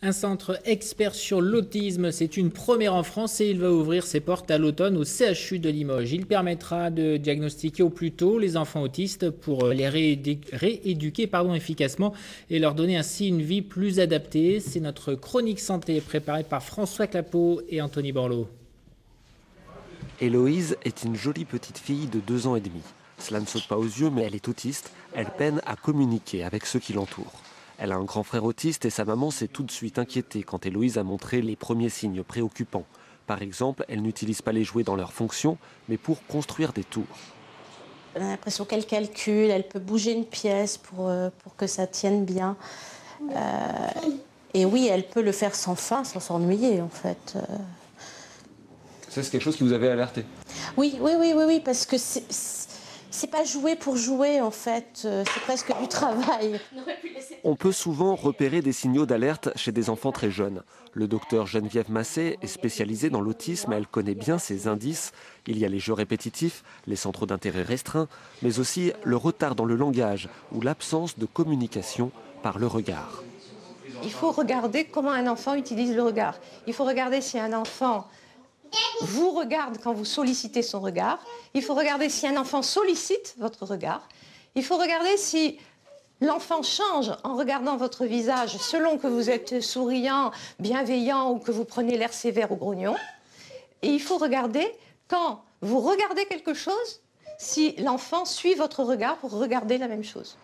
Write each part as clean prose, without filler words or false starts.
Un centre expert sur l'autisme, c'est une première en France et il va ouvrir ses portes à l'automne au CHU de Limoges. Il permettra de diagnostiquer au plus tôt les enfants autistes pour les rééduquer efficacement et leur donner ainsi une vie plus adaptée. C'est notre chronique santé préparée par François Clapeau et Anthony Borloo. Héloïse est une jolie petite fille de 2 ans et demi. Cela ne saute pas aux yeux, mais elle est autiste. Elle peine à communiquer avec ceux qui l'entourent. Elle a un grand frère autiste et sa maman s'est tout de suite inquiétée quand Héloïse a montré les premiers signes préoccupants. Par exemple, elle n'utilise pas les jouets dans leur fonction, mais pour construire des tours. On a l'impression qu'elle calcule, elle peut bouger une pièce pour que ça tienne bien. Et oui, elle peut le faire sans fin, sans s'ennuyer en fait. Ça, c'est quelque chose qui vous avait alerté? Oui, parce que c'est pas jouer pour jouer en fait, c'est presque du travail. On peut souvent repérer des signaux d'alerte chez des enfants très jeunes. Le docteur Geneviève Massé est spécialisée dans l'autisme, elle connaît bien ces indices. Il y a les jeux répétitifs, les centres d'intérêt restreints, mais aussi le retard dans le langage ou l'absence de communication par le regard. Il faut regarder comment un enfant utilise le regard. Il faut regarder si un enfant vous regarde quand vous sollicitez son regard. Il faut regarder si un enfant sollicite votre regard. Il faut regarder si l'enfant change en regardant votre visage selon que vous êtes souriant, bienveillant ou que vous prenez l'air sévère ou grognon. Et il faut regarder quand vous regardez quelque chose, si l'enfant suit votre regard pour regarder la même chose.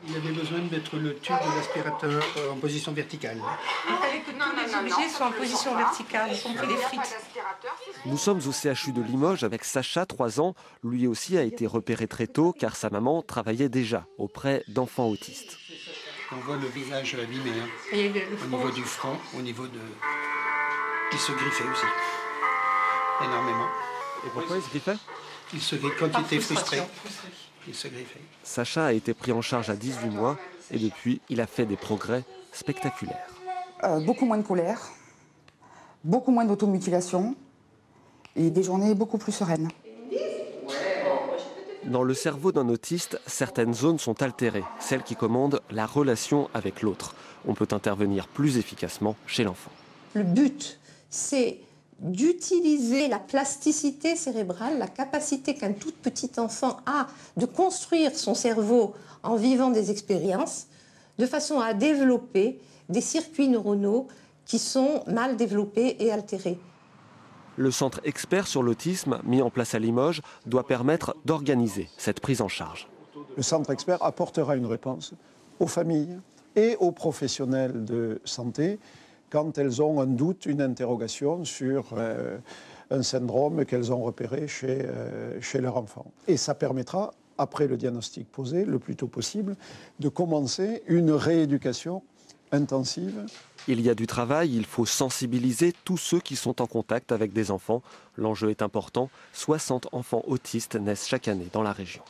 Il avait besoin de mettre le tube de l'aspirateur en position verticale. Il fallait que tous les objets soient en position verticale, y compris les frites. Nous sommes au CHU de Limoges avec Sacha, 3 ans. Lui aussi a été repéré très tôt car sa maman travaillait déjà auprès d'enfants autistes. On voit le visage abîmé, au niveau du front, au niveau de... Il se griffait aussi, énormément. Et pourquoi il se griffait? Il se griffait quand il était frustré. Il se griffait. Sacha a été pris en charge à 18 mois et depuis, il a fait des progrès spectaculaires. Beaucoup moins de colère, beaucoup moins d'automutilation et des journées beaucoup plus sereines. Dans le cerveau d'un autiste, certaines zones sont altérées, celles qui commandent la relation avec l'autre. On peut intervenir plus efficacement chez l'enfant. Le but, c'est d'utiliser la plasticité cérébrale, la capacité qu'un tout petit enfant a de construire son cerveau en vivant des expériences, de façon à développer des circuits neuronaux qui sont mal développés et altérés. Le centre expert sur l'autisme, mis en place à Limoges, doit permettre d'organiser cette prise en charge. Le centre expert apportera une réponse aux familles et aux professionnels de santé quand elles ont un doute, une interrogation sur un syndrome qu'elles ont repéré chez leur enfant. Et ça permettra, après le diagnostic posé, le plus tôt possible, de commencer une rééducation intensive. Il y a du travail, il faut sensibiliser tous ceux qui sont en contact avec des enfants. L'enjeu est important, 60 enfants autistes naissent chaque année dans la région.